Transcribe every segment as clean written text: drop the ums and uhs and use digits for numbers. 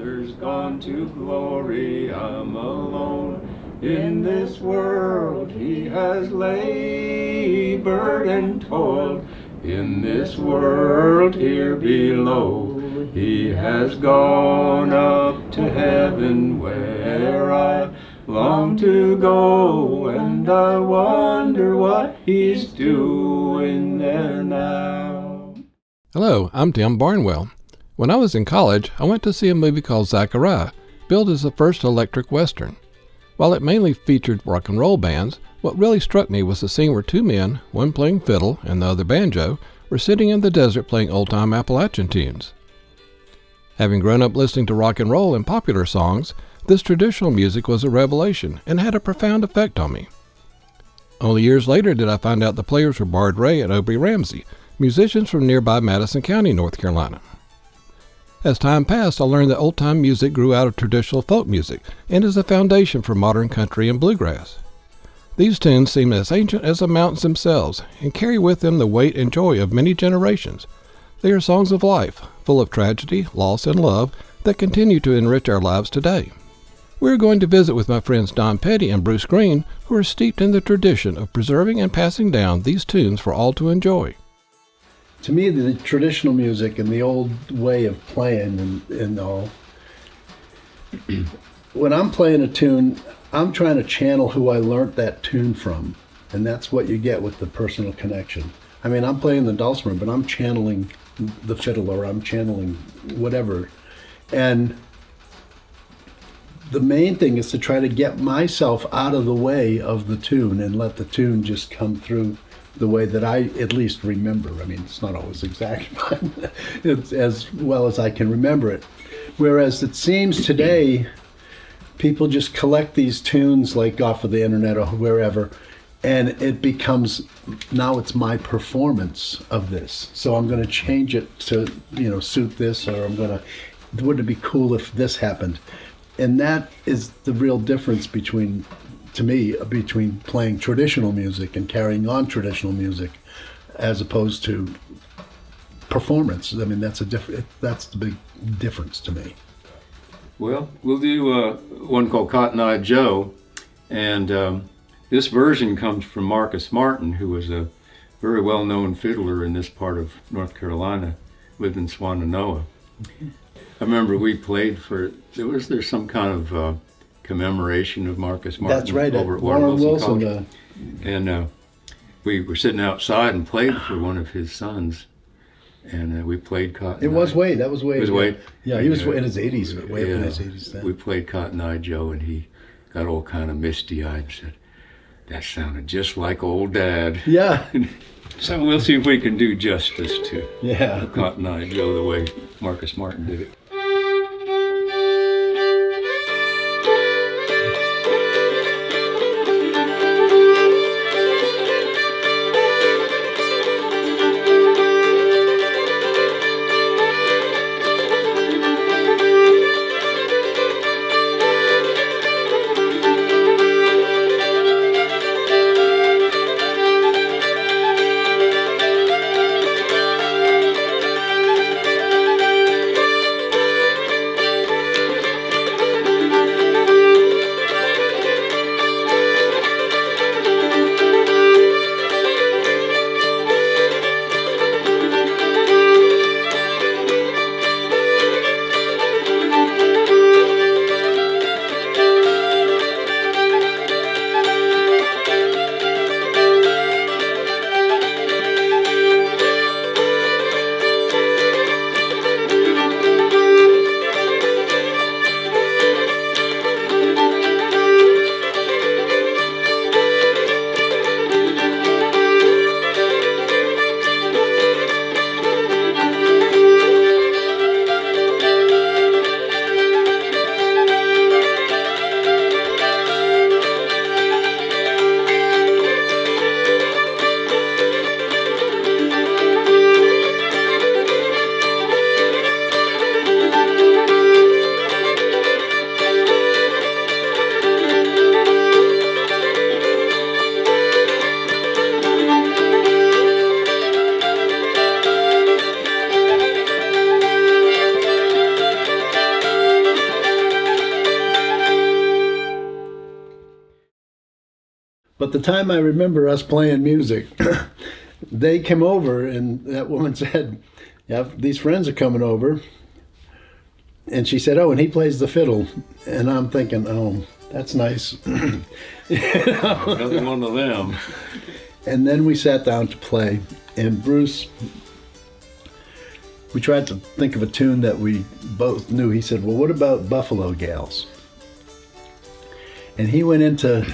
Father's gone to glory, I'm alone. In this world he has labored and toiled. In this world here below, he has gone up to heaven where I long to go, and I wonder what he's doing there now. Hello, I'm Tim Barnwell. When I was in college, I went to see a movie called Zachariah, billed as the first electric western. While it mainly featured rock and roll bands, what really struck me was the scene where two men, one playing fiddle and the other banjo, were sitting in the desert playing old-time Appalachian tunes. Having grown up listening to rock and roll and popular songs, this traditional music was a revelation and had a profound effect on me. Only years later did I find out the players were Bard Ray and Obie Ramsey, musicians from nearby Madison County, North Carolina. As time passed, I learned that old-time music grew out of traditional folk music and is the foundation for modern country and bluegrass. These tunes seem as ancient as the mountains themselves and carry with them the weight and joy of many generations. They are songs of life, full of tragedy, loss, and love that continue to enrich our lives today. We are going to visit with my friends Pedi and Bruce Greene, who are steeped in the tradition of preserving and passing down these tunes for all to enjoy. To me, the traditional music and the old way of playing and all, when I'm playing a tune, I'm trying to channel who I learned that tune from, and that's what you get with the personal connection. I mean, I'm playing the dulcimer, but I'm channeling the fiddle, or I'm channeling whatever. And the main thing is to try to get myself out of the way of the tune and let the tune just come through the way that I at least remember. I mean, it's not always exact, but it's as well as I can remember it. Whereas it seems today, people just collect these tunes like off of the internet or wherever, and it becomes, now it's my performance of this. So I'm going to change it to, suit this, or wouldn't it be cool if this happened? And that is the real difference between playing traditional music and carrying on traditional music as opposed to performance. I mean, that's the big difference to me. Well, we'll do one called Cotton Eye Joe, and this version comes from Marcus Martin, who was a very well-known fiddler in this part of North Carolina, lived in Swannanoa. I remember we played there's some kind of commemoration of Marcus Martin. That's right, over at Warren Wilson. College. And we were sitting outside and played for one of his sons, and we played Cotton Eye. That was Wade. It was Wade. Yeah, he was in his 80s, way up in his 80s then. We played Cotton Eye Joe, and he got all kind of misty-eyed and said, "That sounded just like old Dad." Yeah. So we'll see if we can do justice to Yeah. Cotton Eye Joe the way Marcus Martin did it. But the time I remember us playing music, they came over and that woman said, yeah, these friends are coming over. And she said, oh, and he plays the fiddle. And I'm thinking, oh, that's nice. Another one of them. And then we sat down to play. And Bruce, we tried to think of a tune that we both knew. He said, well, what about Buffalo Gals? And he went into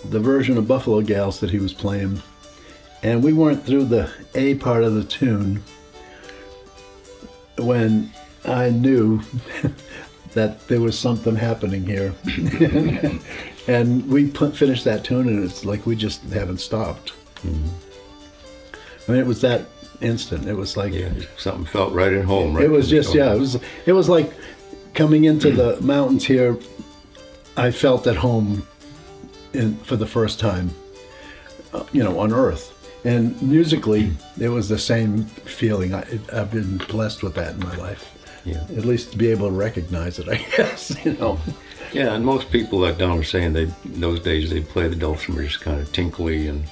the version of Buffalo Gals that he was playing. And we weren't through the A part of the tune when I knew that there was something happening here. And we finished that tune, and it's like we just haven't stopped. Mm-hmm. I mean, it was that instant. It was like something felt right at home. Right, it was just it was like coming into the mountains here. I felt at home for the first time, on Earth. And musically, it was the same feeling. I've been blessed with that in my life. Yeah. At least to be able to recognize it, I guess. Yeah, and most people, like Don was saying, in those days they'd play the dulcimer just kind of tinkly and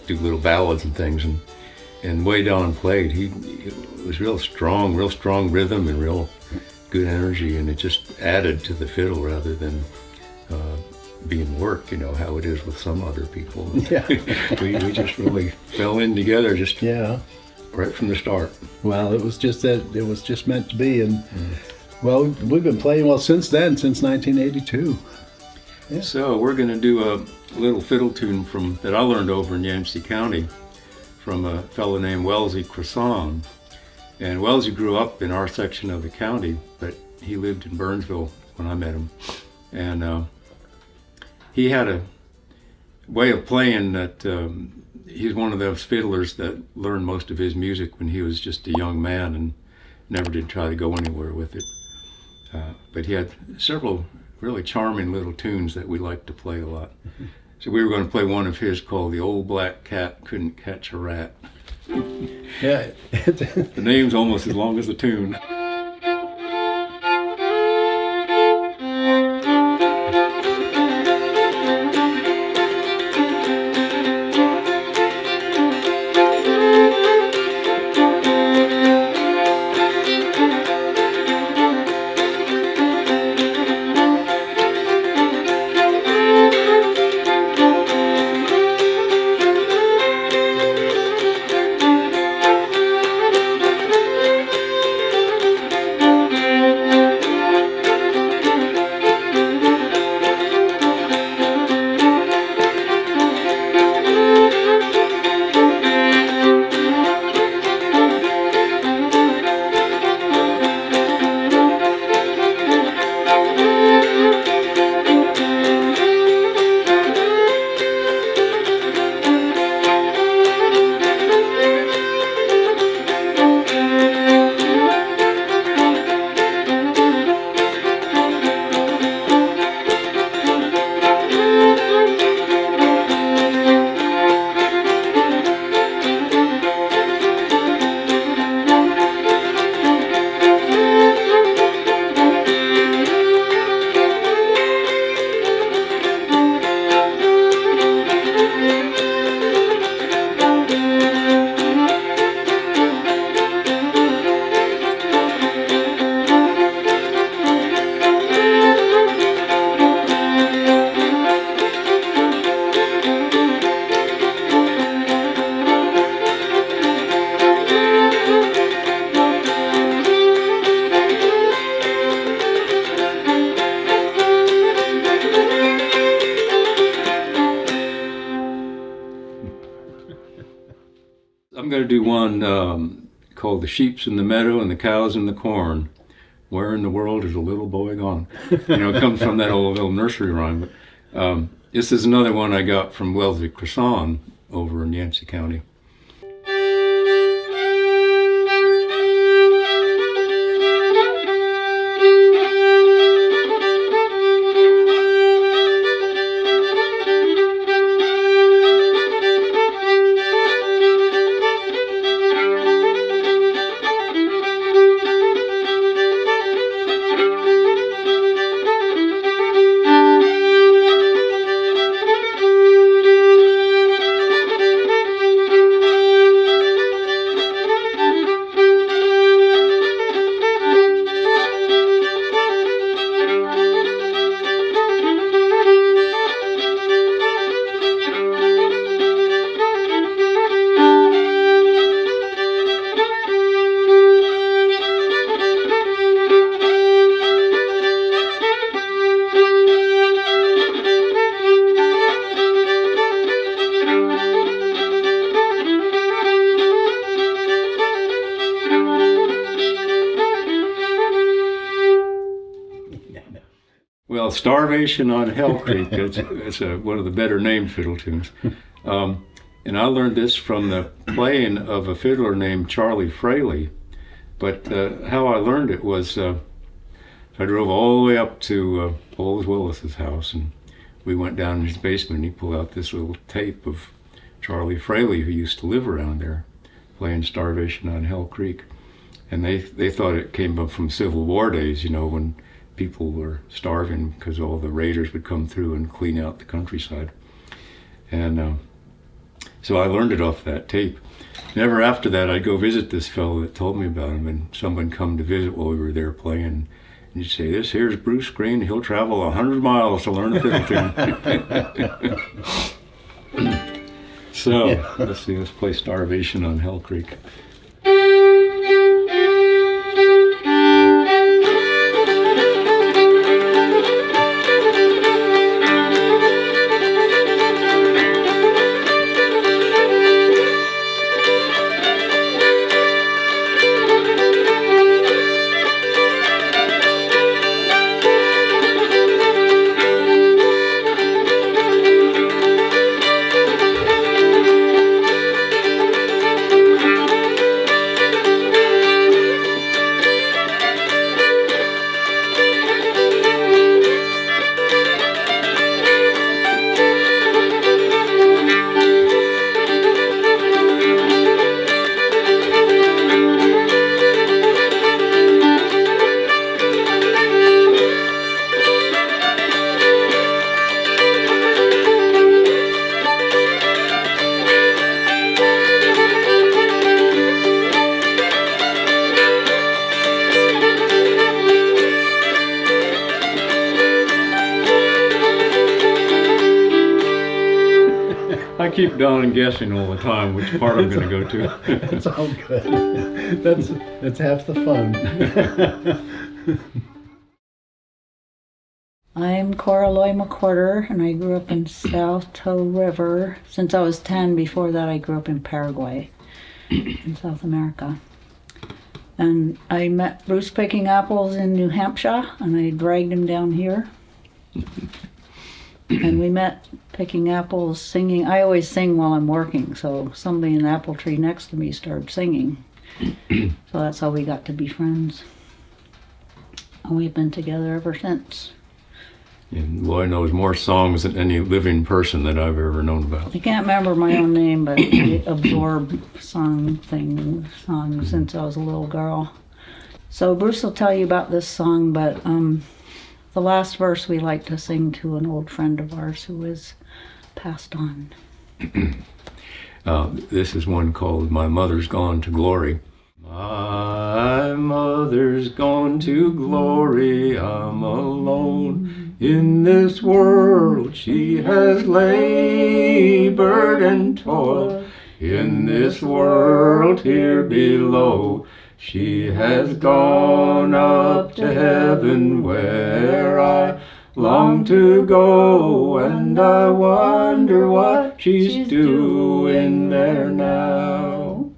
do little ballads and things. And the way Don played, he was real strong rhythm and real good energy, and it just added to the fiddle rather than being work, how it is with some other people. Yeah. we just really fell in together right from the start. Well, it was just meant to be, and well, we've been playing since then, since 1982. Yeah. So we're going to do a little fiddle tune that I learned over in Yancey County from a fellow named Wellesley Croissant. And Wellesley grew up in our section of the county, but he lived in Burnsville when I met him. And he had a way of playing that he's one of those fiddlers that learned most of his music when he was just a young man and never did try to go anywhere with it. But he had several really charming little tunes that we liked to play a lot. So we were going to play one of his called The Old Black Cat Couldn't Catch a Rat. Yeah. The name's almost as long as the tune. I'm going to do one called The Sheep's in the Meadow and the Cows in the Corn. Where in the world is a little boy gone? It comes from that old little nursery rhyme. But this is another one I got from Wellesley Croissant over in Yancey County. Starvation on Hell Creek. It's one of the better named fiddle tunes. And I learned this from the playing of a fiddler named Charlie Fraley. But how I learned it was I drove all the way up to Old Willis's house, and we went down in his basement, and he pulled out this little tape of Charlie Fraley, who used to live around there, playing Starvation on Hell Creek. And they thought it came up from Civil War days, when people were starving because all the raiders would come through and clean out the countryside. And so I learned it off that tape. Never after that, I'd go visit this fellow that told me about him, and someone come to visit while we were there playing. And you'd say, "This here's Bruce Greene. He'll travel 100 miles to learn a fiddle tune." So, let's see, let's play Starvation on Hell Creek. I keep down and guessing all the time which part I'm going to go to. It's all good. That's half the fun. I'm Koreloy McWhirter, and I grew up in South Toe River. Since I was 10, before that I grew up in Paraguay, in South America. And I met Bruce picking apples in New Hampshire, and I dragged him down here. And we met picking apples, singing. I always sing while I'm working, so somebody in the apple tree next to me started singing. So that's how we got to be friends. And we've been together ever since. And Loy knows more songs than any living person that I've ever known about. I can't remember my own name, but I absorbed songs since I was a little girl. So Bruce will tell you about this song, but the last verse we like to sing to an old friend of ours who is passed on. This is one called My Mother's Gone to Glory. My mother's gone to glory, I'm alone in this world. She has labored and toiled in this world here below. She has gone up to heaven where I long to go, and I wonder what she's doing there now.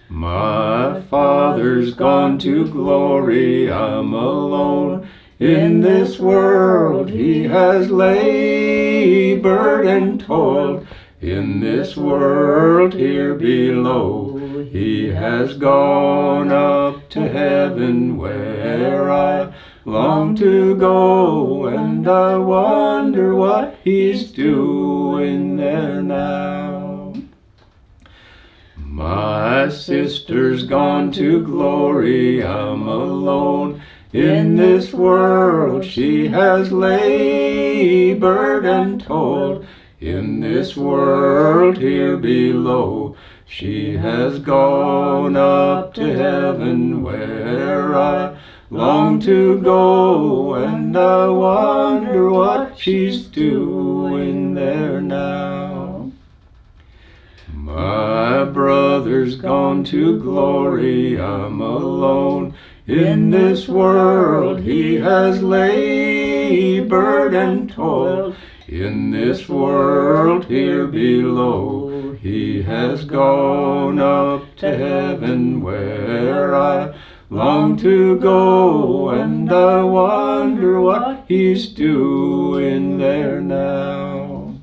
My father's gone to glory, I'm alone in this world. He has labored and toiled in this world here below. He has gone up to heaven where I long to go, and I wonder what he's doing there now. My sister's gone to glory, I'm alone in this world. She has labored and toiled in this world here below. She has gone up to heaven where I long to go, and I wonder what she's doing there now. My brother's gone to glory, I'm alone in this world. He has labored and toiled in this world here below. He has gone up to heaven where I long to go, and I wonder what he's doing there now.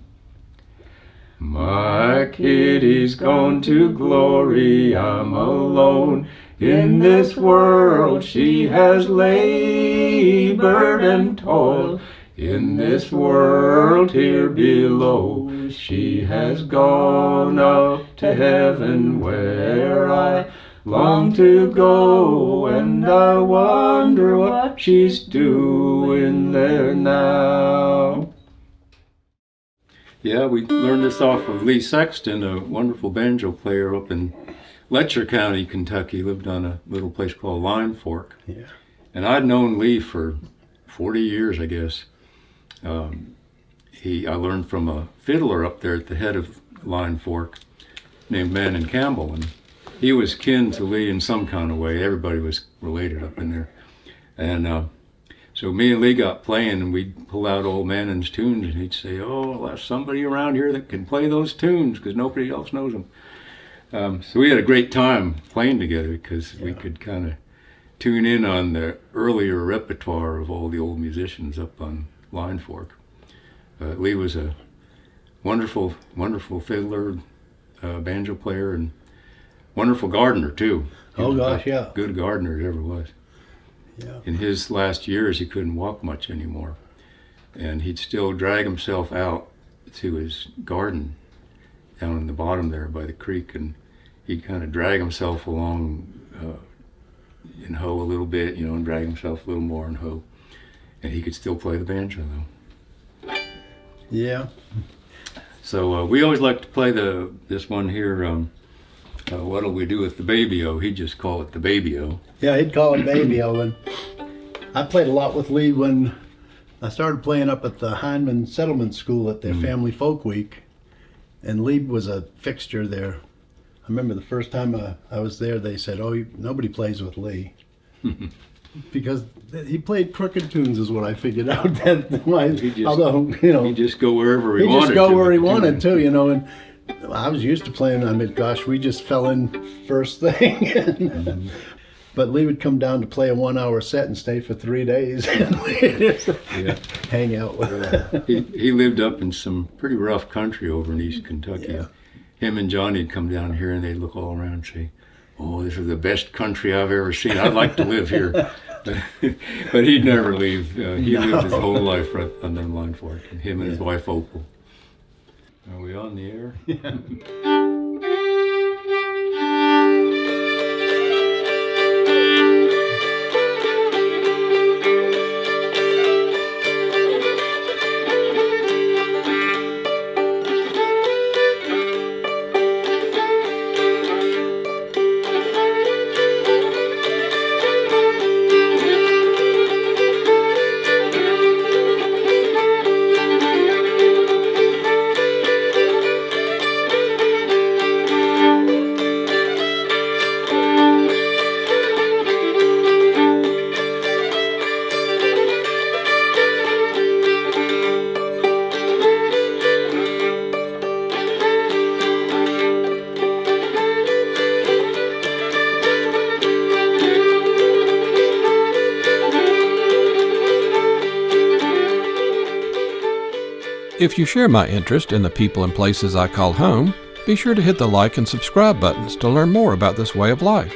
My Kitty's gone to glory, I'm alone in this world. She has labored and toiled in this world here below. She has gone up to heaven where I long to go, and I wonder what she's doing there now. Yeah, we learned this off of Lee Sexton, a wonderful banjo player up in Letcher County, Kentucky. Lived on a little place called Line Fork. Yeah. And I'd known Lee for 40 years, I guess. I learned from a fiddler up there at the head of Line Fork named Manning Campbell, and he was kin to Lee in some kind of way. Everybody was related up in there. And so me and Lee got playing, and we'd pull out old Manning's tunes, and he'd say, "Oh, there's somebody around here that can play those tunes, because nobody else knows them." So we had a great time playing together, because we could kind of tune in on the earlier repertoire of all the old musicians up on Line Fork. Lee was a wonderful, wonderful fiddler, banjo player, and wonderful gardener too. He Oh was gosh, about yeah. good gardener as ever was. Yeah. In his last years, he couldn't walk much anymore, and he'd still drag himself out to his garden down in the bottom there by the creek, and he'd kind of drag himself along and hoe a little bit, and drag himself a little more and hoe, and he could still play the banjo though. Yeah. So we always like to play this one here. What'll we do with the baby-o? He'd just call it the baby-o. Yeah, he'd call it baby-o. And I played a lot with Lee when I started playing up at the Hindman Settlement School at their Family Folk Week. And Lee was a fixture there. I remember the first time I was there, they said, "Oh, nobody plays with Lee." Because he played crooked tunes is what I figured out. He'd just go wherever he wanted to. He'd just go where he wanted to, and I was used to playing. I mean, gosh, we just fell in first thing. But Lee would come down to play a 1-hour set and stay for 3 days and hang out with He lived up in some pretty rough country over in East Kentucky. Yeah. Him and Johnny'd come down here and they'd look all around and say, "Oh, this is the best country I've ever seen. I'd like to live here." But he'd never leave. He lived his whole life right on that Line Fork. And him and his wife Opal. Are we on the air? Yeah. If you share my interest in the people and places I call home, be sure to hit the like and subscribe buttons to learn more about this way of life.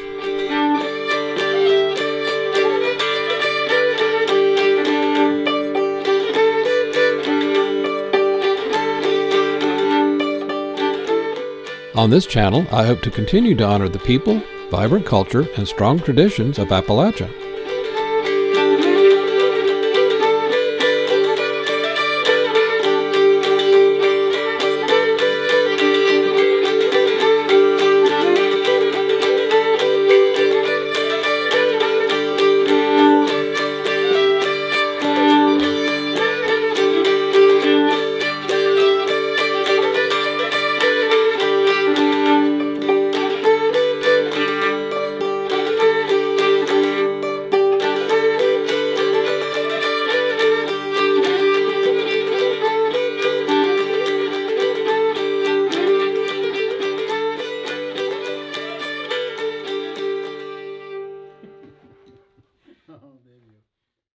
On this channel, I hope to continue to honor the people, vibrant culture, and strong traditions of Appalachia.